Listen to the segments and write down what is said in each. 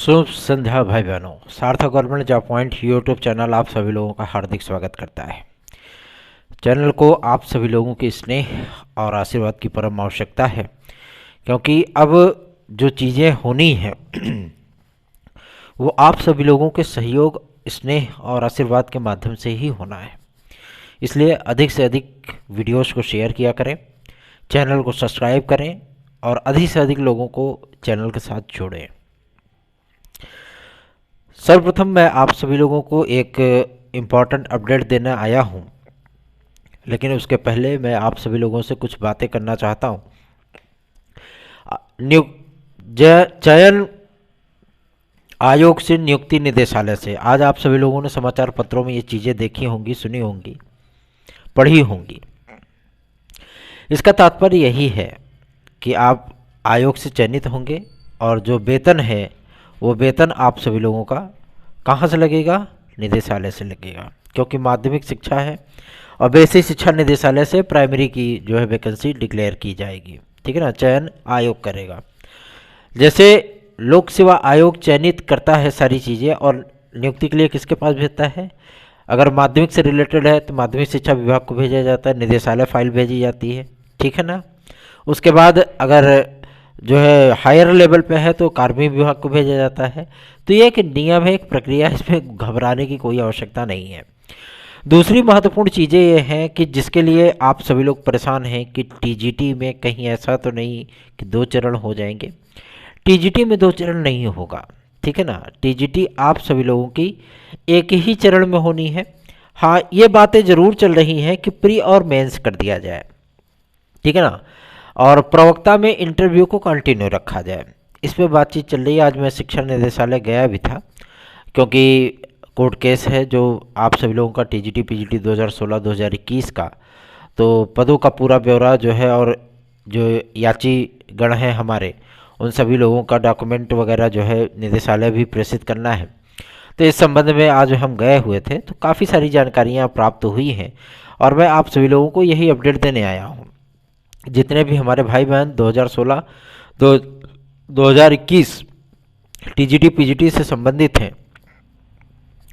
शुभ संध्या भाई बहनों। सार्थक government job point YouTube channel आप सभी लोगों का हार्दिक स्वागत करता है। चैनल को आप सभी लोगों के स्नेह और आशीर्वाद की परम आवश्यकता है, क्योंकि अब जो चीज़ें होनी हैं वो आप सभी लोगों के सहयोग, स्नेह और आशीर्वाद के माध्यम से ही होना है। इसलिए अधिक से अधिक वीडियोस को शेयर किया करें, चैनल को सब्सक्राइब करें और अधिक से अधिक लोगों को चैनल के साथ जोड़ें। सर्वप्रथम मैं आप सभी लोगों को एक इम्पॉर्टेंट अपडेट देने आया हूं, लेकिन उसके पहले मैं आप सभी लोगों से कुछ बातें करना चाहता हूं। चयन आयोग से नियुक्ति निदेशालय से आज आप सभी लोगों ने समाचार पत्रों में ये चीज़ें देखी होंगी, सुनी होंगी, पढ़ी होंगी। इसका तात्पर्य यही है कि आप आयोग से चयनित होंगे और जो वेतन है वो वेतन आप सभी लोगों का कहाँ से लगेगा? निदेशालय से लगेगा, क्योंकि माध्यमिक शिक्षा है और बेसिक शिक्षा निदेशालय से प्राइमरी की जो है वैकेंसी डिक्लेयर की जाएगी। ठीक है ना, चयन आयोग करेगा। जैसे लोक सेवा आयोग चयनित करता है सारी चीज़ें और नियुक्ति के लिए किसके पास भेजता है? अगर माध्यमिक से रिलेटेड है तो माध्यमिक शिक्षा विभाग को भेजा जाता है, निदेशालय फाइल भेजी जाती है। ठीक है ना। उसके बाद अगर जो है हायर लेवल पे है तो कार्मिक विभाग को भेजा जाता है। तो ये एक नियम है, एक प्रक्रिया है, इसमें घबराने की कोई आवश्यकता नहीं है। दूसरी महत्वपूर्ण चीज़ें ये हैं कि जिसके लिए आप सभी लोग परेशान हैं कि टीजीटी में कहीं ऐसा तो नहीं कि 2 चरण हो जाएंगे। टीजीटी में 2 चरण नहीं होगा। ठीक है ना, टीजीटी आप सभी लोगों की एक ही चरण में होनी है। हाँ, ये बातें ज़रूर चल रही हैं कि प्री और मेंस कर दिया जाए। ठीक है ना, और प्रवक्ता में इंटरव्यू को कंटिन्यू रखा जाए। इस पर बातचीत चल रही है। आज मैं शिक्षा निदेशालय गया भी था, क्योंकि कोर्ट केस है जो आप सभी लोगों का टीजीटी पीजीटी 2016-2021 का, तो पदों का पूरा ब्यौरा जो है और जो याची गण हैं हमारे, उन सभी लोगों का डॉक्यूमेंट वगैरह जो है निदेशालय भी प्रेषित करना है। तो इस संबंध में आज हम गए हुए थे, तो काफ़ी सारी जानकारियाँ प्राप्त हुई हैं और मैं आप सभी लोगों को यही अपडेट देने आया हूँ। जितने भी हमारे भाई बहन 2016-2021 टीजीटी पीजीटी से संबंधित हैं,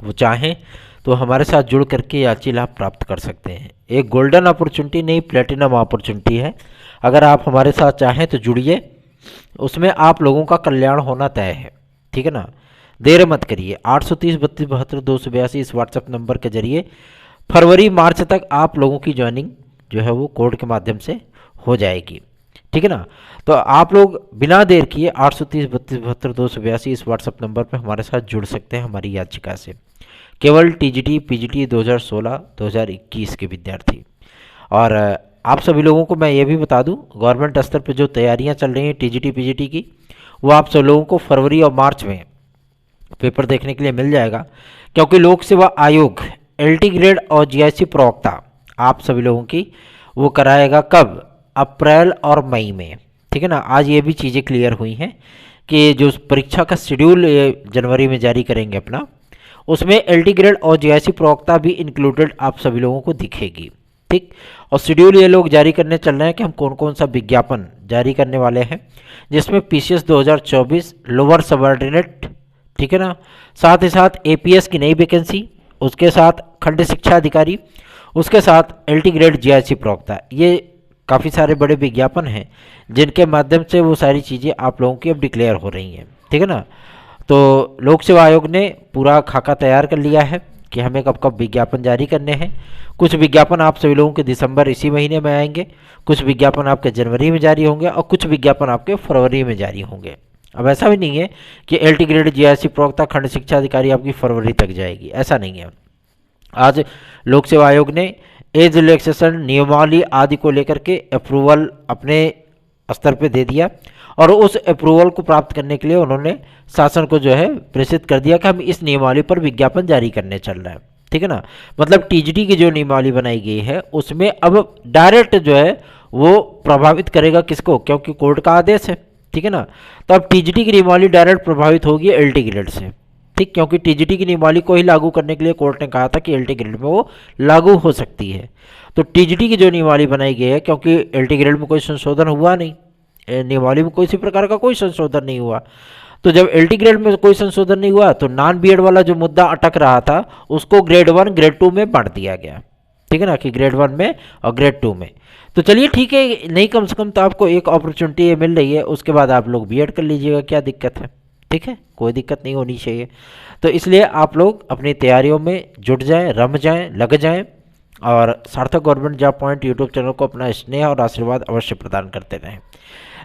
वो चाहें तो हमारे साथ जुड़ करके याची लाभ प्राप्त कर सकते हैं। एक गोल्डन अपॉर्चुनिटी नहीं, प्लेटिनम अपॉर्चुनिटी है। अगर आप हमारे साथ चाहें तो जुड़िए, उसमें आप लोगों का कल्याण होना तय है। ठीक है ना, देर मत करिए। 830-32-72-282 इस व्हाट्सएप नंबर के जरिए फरवरी मार्च तक आप लोगों की ज्वाइनिंग जो है वो कोड के माध्यम से हो जाएगी। ठीक है ना, तो आप लोग बिना देर किए 830-32-72-282 इस व्हाट्सएप नंबर पर हमारे साथ जुड़ सकते हैं हमारी याचिका से। केवल टीजीटी पीजीटी 2016-2021 के विद्यार्थी। और आप सभी लोगों को मैं ये भी बता दूं, गवर्नमेंट स्तर पर जो तैयारियां चल रही हैं टीजीटी पीजीटी की, वो आप सब लोगों को फरवरी और मार्च में पेपर देखने के लिए मिल जाएगा, क्योंकि लोक सेवा आयोग एलटी ग्रेड और जीआईसी प्रवक्ता आप सभी लोगों की वो कराएगा कब? अप्रैल और मई में। ठीक है ना, आज ये भी चीज़ें क्लियर हुई हैं कि जो परीक्षा का शेड्यूल जनवरी में जारी करेंगे अपना, उसमें एलटी ग्रेड और जीआईसी प्रवक्ता भी इंक्लूडेड आप सभी लोगों को दिखेगी। ठीक, और शेड्यूल ये लोग जारी करने चल रहे हैं कि हम कौन कौन सा विज्ञापन जारी करने वाले हैं, जिसमें पीसीएस 2024 लोअर सबऑर्डिनेट, ठीक है ना, साथ ही साथ एपीएस की नई वैकेंसी, उसके साथ खंड शिक्षा अधिकारी, उसके साथ एलटी ग्रेड जीआईसी प्रवक्ता, ये काफ़ी सारे बड़े विज्ञापन हैं जिनके माध्यम से वो सारी चीज़ें आप लोगों की अब डिक्लेयर हो रही हैं। ठीक है ना, तो लोक सेवा आयोग ने पूरा खाका तैयार कर लिया है कि हमें कब कब विज्ञापन जारी करने हैं। कुछ विज्ञापन आप सभी लोगों के दिसंबर इसी महीने में आएंगे, कुछ विज्ञापन आपके जनवरी में जारी होंगे और कुछ विज्ञापन आपके फरवरी में जारी होंगे। अब ऐसा भी नहीं है कि एलटी ग्रेड जीआईसी प्रवक्ता खंड शिक्षा अधिकारी आपकी फरवरी तक जाएगी, ऐसा नहीं है। आज लोक सेवा आयोग ने एज रिलैक्सेशन नियमावली आदि को लेकर के अप्रूवल अपने स्तर पे दे दिया और उस अप्रूवल को प्राप्त करने के लिए उन्होंने शासन को जो है प्रेषित कर दिया कि हम इस नियमावली पर विज्ञापन जारी करने चल रहे हैं। ठीक है ना, मतलब टीजीटी की जो नियमावली बनाई गई है उसमें अब डायरेक्ट जो है वो प्रभावित करेगा किसको? क्योंकि कोर्ट का आदेश है। ठीक है ना, तो अब टीजीटी की नियमावली डायरेक्ट प्रभावित होगी एलटी ग्रेड से। ठीक, क्योंकि टीजीटी की नियमावली को ही लागू करने के लिए कोर्ट ने कहा था कि एलटी ग्रेड में वो लागू हो सकती है। तो टीजीटी की जो नियमावली बनाई गई है, क्योंकि एलटी ग्रेड में कोई संशोधन हुआ नहीं, नियमावली में कोई इसी प्रकार का कोई संशोधन नहीं हुआ, तो जब एलटी ग्रेड में कोई संशोधन नहीं हुआ तो नॉन बीएड वाला जो मुद्दा अटक रहा था उसको ग्रेड 1 ग्रेड 2 में बांट दिया गया, ठीक है ना, कि ग्रेड 1 में और ग्रेड 2 में। तो चलिए ठीक है, नहीं कम से कम तो आपको एक अपॉर्चुनिटी मिल रही है, उसके बाद आप लोग बीएड कर लीजिएगा, क्या दिक्कत है, ठीक है, कोई दिक्कत नहीं होनी चाहिए। तो इसलिए आप लोग अपनी तैयारियों में जुट जाएं, रम जाएं, लग जाएं और सार्थक government job point YouTube channel को अपना स्नेह और आशीर्वाद अवश्य प्रदान करते रहें।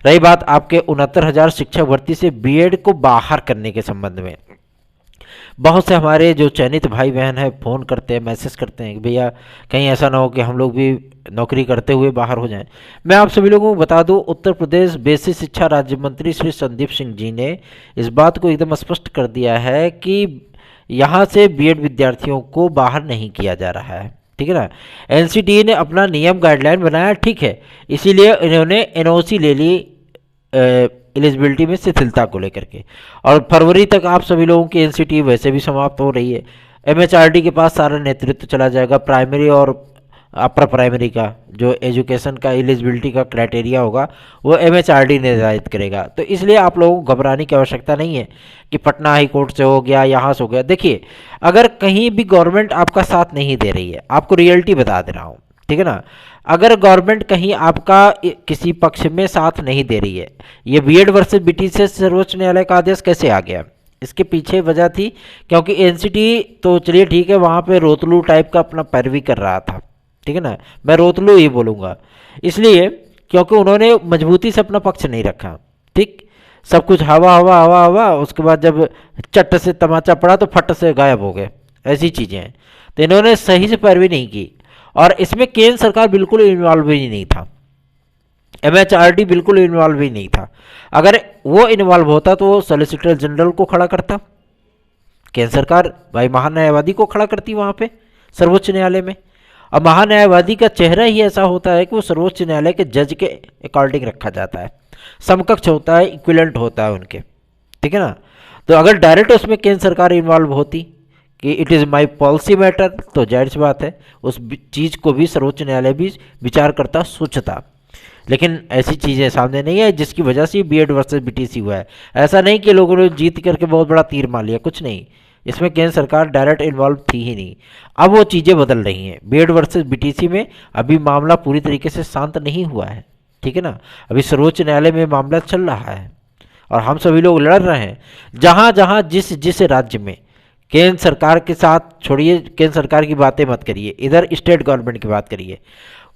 रही बात आपके 69,000 शिक्षक भर्ती से बीएड को बाहर करने के संबंध में, बहुत से हमारे जो चयनित भाई बहन हैं फ़ोन करते हैं, मैसेज करते हैं कि भैया कहीं ऐसा ना हो कि हम लोग भी नौकरी करते हुए बाहर हो जाएं। मैं आप सभी लोगों को बता दूं, उत्तर प्रदेश बेसिक शिक्षा राज्य मंत्री श्री संदीप सिंह जी ने इस बात को एकदम स्पष्ट कर दिया है कि यहाँ से बीएड विद्यार्थियों को बाहर नहीं किया जा रहा है, ठीक है ना। एनसीटीई ने अपना नियम गाइडलाइन बनाया, ठीक है, इसीलिए इन्होंने एनओसी ले ली एलिजिबिलिटी में शिथिलता को लेकर के, और फरवरी तक आप सभी लोगों की एनसीटीई वैसे भी समाप्त हो रही है। एमएचआरडी के पास सारा नेतृत्व चला जाएगा, प्राइमरी और अपर प्राइमरी का जो एजुकेशन का एलिजिबिलिटी का क्राइटेरिया होगा वो एमएचआरडी निर्धारित करेगा। तो इसलिए आप लोगों को घबराने की आवश्यकता नहीं है कि पटना हाई कोर्ट से हो गया, यहाँ से हो गया। देखिए, अगर कहीं भी गवर्नमेंट आपका साथ नहीं दे रही है, आपको रियलिटी बता दे रहा हूँ, ठीक है ना, अगर गवर्नमेंट कहीं आपका किसी पक्ष में साथ नहीं दे रही है, ये बीएड वर्सेस बीटी से सर्वोच्च न्यायालय का आदेश कैसे आ गया, इसके पीछे वजह थी क्योंकि एनसीटी तो चलिए ठीक है वहाँ पे रोतलू टाइप का अपना पैरवी कर रहा था, ठीक है ना, मैं रोतलू ही बोलूँगा, इसलिए क्योंकि उन्होंने मजबूती से अपना पक्ष नहीं रखा, ठीक, सब कुछ हवा हवा हवा हवा, उसके बाद जब चट से तमाचा पड़ा तो फट से गायब हो गए, ऐसी चीज़ें हैं। तो इन्होंने सही से पैरवी नहीं की, और इसमें केंद्र सरकार बिल्कुल इन्वॉल्व ही नहीं था, एमएचआरडी बिल्कुल इन्वॉल्व ही नहीं था। अगर वो इन्वॉल्व होता तो वो सॉलिसिटर जनरल को खड़ा करता, केंद्र सरकार भाई महान्यायवादी को खड़ा करती वहाँ पे सर्वोच्च न्यायालय में। और महान्यायवादी का चेहरा ही ऐसा होता है कि वो सर्वोच्च न्यायालय के जज के अकॉर्डिंग रखा जाता है, समकक्ष होता है, इक्विवेलेंट होता है उनके, ठीक है ना। तो अगर डायरेक्ट उसमें केंद्र सरकार इन्वॉल्व होती कि it is my policy matter, तो जाहिर सी बात है उस चीज़ को भी सर्वोच्च न्यायालय भी विचार करता, सोचता। लेकिन ऐसी चीज़ें सामने नहीं है जिसकी वजह से बीएड वर्सेस बीटीसी हुआ है। ऐसा नहीं कि लोगों ने जीत करके बहुत बड़ा तीर मार लिया, कुछ नहीं, इसमें केंद्र सरकार डायरेक्ट इन्वॉल्व थी ही नहीं। अब वो चीज़ें बदल रही हैं, बीएड वर्सेस बीटीसी में अभी मामला पूरी तरीके से शांत नहीं हुआ है, ठीक है ना, अभी सर्वोच्च न्यायालय में मामला चल रहा है और हम सभी लोग लड़ रहे हैं। जहाँ जहाँ जिस जिस राज्य में केंद्र सरकार के साथ, छोड़िए केंद्र सरकार की बातें मत करिए, इधर स्टेट गवर्नमेंट की बात करिए,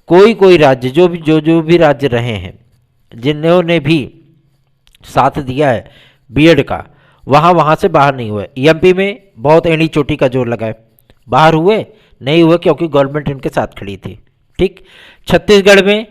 कोई राज्य जो भी राज्य रहे हैं जिन्होंने भी साथ दिया है बीएड का, वहाँ से बाहर नहीं हुए। ईएमपी में बहुत एड़ी चोटी का जोर लगाए, बाहर हुए नहीं हुए क्योंकि गवर्नमेंट इनके साथ खड़ी थी, ठीक। छत्तीसगढ़ में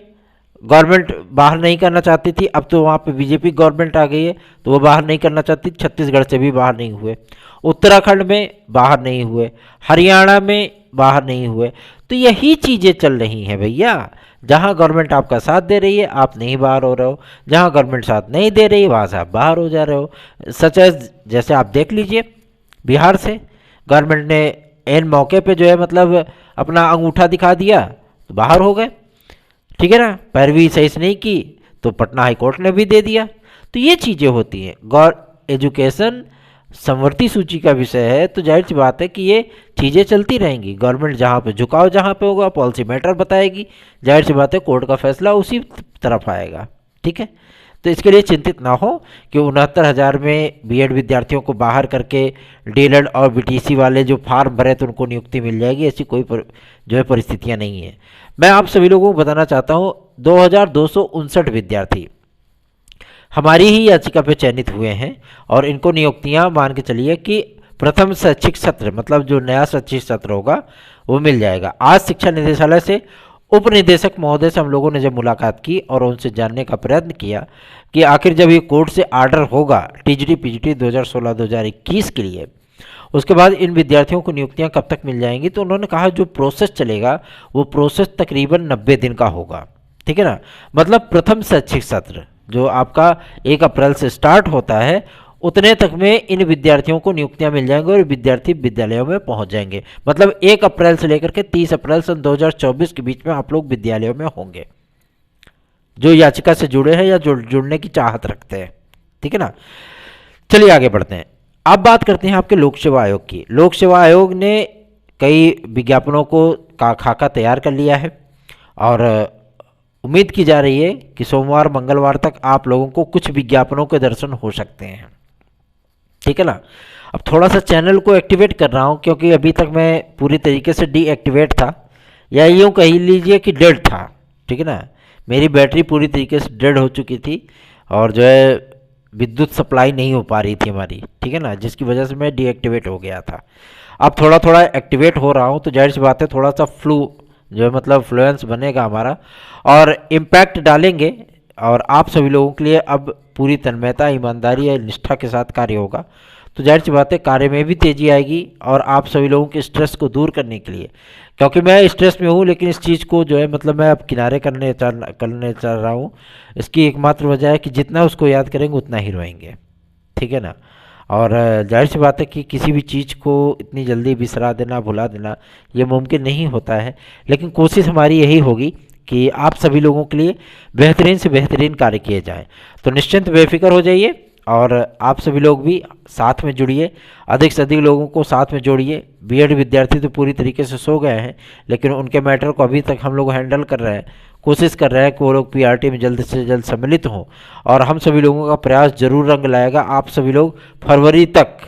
गवर्नमेंट बाहर नहीं करना चाहती थी, अब तो वहाँ पे बीजेपी गवर्नमेंट आ गई है तो वो बाहर नहीं करना चाहती, छत्तीसगढ़ से भी बाहर नहीं हुए। उत्तराखंड में बाहर नहीं हुए, हरियाणा में बाहर नहीं हुए। तो यही चीज़ें चल रही हैं भैया, जहाँ गवर्नमेंट आपका साथ दे रही है आप नहीं बाहर हो रहे हो, जहाँ गवर्नमेंट साथ नहीं दे रही है वहाँ से आप बाहर हो जा रहे हो। सच एज जैसे आप देख लीजिए, बिहार से गवर्नमेंट ने एन मौके पे जो है मतलब अपना अंगूठा दिखा दिया तो बाहर हो गए, ठीक है ना, पैरवी सही से नहीं की तो पटना हाई कोर्ट ने भी दे दिया। तो ये चीज़ें होती हैं, एजुकेशन समवर्ती सूची का विषय है तो जाहिर सी बात है कि ये चीज़ें चलती रहेंगी। गवर्नमेंट जहाँ पे झुकाव जहाँ पे होगा पॉलिसी मैटर बताएगी, जाहिर सी बात है कोर्ट का फैसला उसी तरफ आएगा, ठीक है। तो इसके लिए चिंतित ना हो कि 69,000 में बीएड विद्यार्थियों को बाहर करके डीएलएड और बीटीसी वाले जो फार्म भरे तो उनको नियुक्ति मिल जाएगी, ऐसी कोई जो है परिस्थितियाँ नहीं है। मैं आप सभी लोगों को बताना चाहता हूँ 2259 विद्यार्थी हमारी ही याचिका पे चयनित हुए हैं और इनको नियुक्तियां मान के चलिए कि प्रथम शैक्षिक सत्र मतलब जो नया शैक्षिक सत्र होगा वो मिल जाएगा। आज शिक्षा निदेशालय से उप निदेशक महोदय से हम लोगों ने जब मुलाकात की और उनसे जानने का प्रयत्न किया कि आखिर जब ये कोर्ट से आर्डर होगा टीजीटी पीजीटी 2016-2021 के लिए, उसके बाद इन विद्यार्थियों को नियुक्तियां कब तक मिल जाएंगी, तो उन्होंने कहा जो प्रोसेस चलेगा वो प्रोसेस तकरीबन 90 दिन का होगा, ठीक है ना। मतलब प्रथम शैक्षिक सत्र जो आपका 1 अप्रैल से स्टार्ट होता है उतने तक में इन विद्यार्थियों को नियुक्तियां मिल जाएंगी और विद्यार्थी विद्यालयों में पहुंच जाएंगे। मतलब 1 अप्रैल से लेकर के 30 अप्रैल सन 2024 के बीच में आप लोग विद्यालयों में होंगे जो याचिका से जुड़े हैं या जुड़ने की चाहत रखते हैं, ठीक है ना। चलिए आगे बढ़ते हैं। अब बात करते हैं आपके लोक सेवा आयोग की। लोक सेवा आयोग ने कई विज्ञापनों को का खाका तैयार कर लिया है और उम्मीद की जा रही है कि सोमवार मंगलवार तक आप लोगों को कुछ विज्ञापनों के दर्शन हो सकते हैं, ठीक है ना। अब थोड़ा सा चैनल को एक्टिवेट कर रहा हूँ क्योंकि अभी तक मैं पूरी तरीके से डीएक्टिवेट था, या यूँ कह लीजिए कि डेड था, ठीक है ना। मेरी बैटरी पूरी तरीके से डेड हो चुकी थी और जो है विद्युत सप्लाई नहीं हो पा रही थी हमारी, ठीक है ना, जिसकी वजह से मैं डीएक्टिवेट हो गया था। अब थोड़ा थोड़ा एक्टिवेट हो रहा हूँ तो जाहिर सी बात है थोड़ा सा फ्लू जो है मतलब फ्लुएंस बनेगा हमारा और इम्पैक्ट डालेंगे, और आप सभी लोगों के लिए अब पूरी तन्मयता, ईमानदारी या निष्ठा के साथ कार्य होगा। तो जाहिर सी बात है कार्य में भी तेज़ी आएगी और आप सभी लोगों के स्ट्रेस को दूर करने के लिए, क्योंकि मैं स्ट्रेस में हूँ लेकिन इस चीज़ को जो है मतलब मैं अब किनारे करने चल रहा हूँ। इसकी एकमात्र वजह है कि जितना उसको याद करेंगे उतना ही रोएंगे, ठीक है ना। और जाहिर सी बात है कि किसी भी चीज़ को इतनी जल्दी बिसरा देना, भुला देना ये मुमकिन नहीं होता है, लेकिन कोशिश हमारी यही होगी कि आप सभी लोगों के लिए बेहतरीन से बेहतरीन कार्य किए जाएं। तो निश्चिंत बेफिक्र हो जाइए और आप सभी लोग भी साथ में जुड़िए, अधिक से अधिक लोगों को साथ में जोड़िए। बीएड विद्यार्थी तो पूरी तरीके से सो गए हैं लेकिन उनके मैटर को अभी तक हम लोग हैंडल कर रहे हैं, कोशिश कर रहे हैं कि वो लोग पीआरटी में जल्द से जल्द सम्मिलित हों और हम सभी लोगों का प्रयास जरूर रंग लाएगा। आप सभी लोग फरवरी तक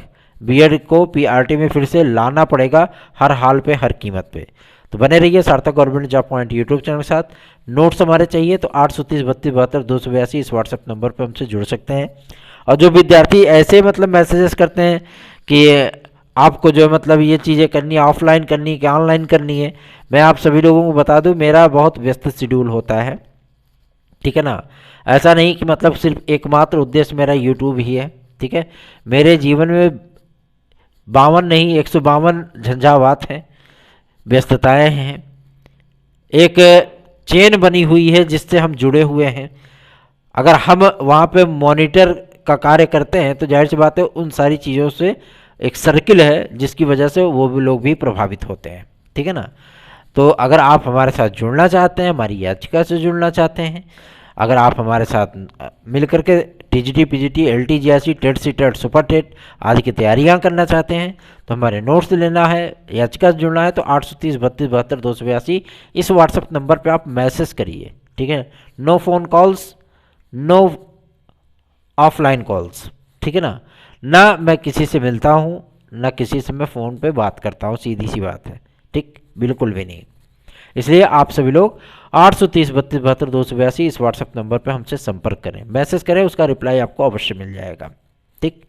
बीएड को पीआरटी में फिर से लाना पड़ेगा, हर हाल पे, हर कीमत पे। तो बने रहिए सार्थक government job point YouTube channel के साथ। नोट्स हमारे चाहिए तो 830 32 72 282 इस व्हाट्सएप नंबर पर हमसे जुड़ सकते हैं। और जो विद्यार्थी ऐसे मतलब मैसेजेस करते हैं कि आपको जो है मतलब ये चीज़ें करनी है, ऑफलाइन करनी है कि ऑनलाइन करनी है, मैं आप सभी लोगों को बता दूं मेरा बहुत व्यस्त शेड्यूल होता है, ठीक है ना। ऐसा नहीं कि मतलब सिर्फ एकमात्र उद्देश्य मेरा यूट्यूब ही है, ठीक है। मेरे जीवन में 52 नहीं 152 झंझावात हैं, व्यस्तताएं हैं, एक चेन बनी हुई है जिससे हम जुड़े हुए हैं। अगर हम वहाँ पे मॉनिटर का कार्य करते हैं तो जाहिर सी बात है उन सारी चीज़ों से एक सर्किल है जिसकी वजह से वो भी लोग भी प्रभावित होते हैं, ठीक है ना। तो अगर आप हमारे साथ जुड़ना चाहते हैं, हमारी याचिका से जुड़ना चाहते हैं, अगर आप हमारे साथ मिल करके TGT PGT LT GRC TET CTET super TET आदि की तैयारियां करना चाहते हैं तो हमारे नोट्स लेना है, याचिका से जुड़ना है तो 830 32 72 282 इस व्हाट्सएप नंबर पे आप मैसेज करिए, ठीक है। No phone calls, no offline calls, ठीक है ना। ना मैं किसी से मिलता हूँ, ना किसी से मैं फ़ोन पे बात करता हूँ, सीधी सी बात है, ठीक, बिल्कुल भी नहीं। इसलिए आप सभी लोग 830 32 72 282 इस व्हाट्सएप नंबर पर हमसे संपर्क करें, मैसेज करें, उसका रिप्लाई आपको अवश्य मिल जाएगा, ठीक।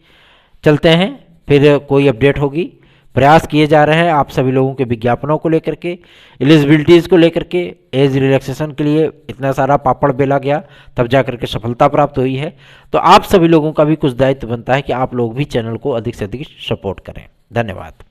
चलते हैं, फिर कोई अपडेट होगी। प्रयास किए जा रहे हैं आप सभी लोगों के विज्ञापनों को लेकर के, एलिजिबिलिटीज़ को लेकर के, एज रिलैक्सेशन के लिए इतना सारा पापड़ बेला गया तब जा करके सफलता प्राप्त हुई है। तो आप सभी लोगों का भी कुछ दायित्व बनता है कि आप लोग भी चैनल को अधिक से अधिक सपोर्ट करें। धन्यवाद।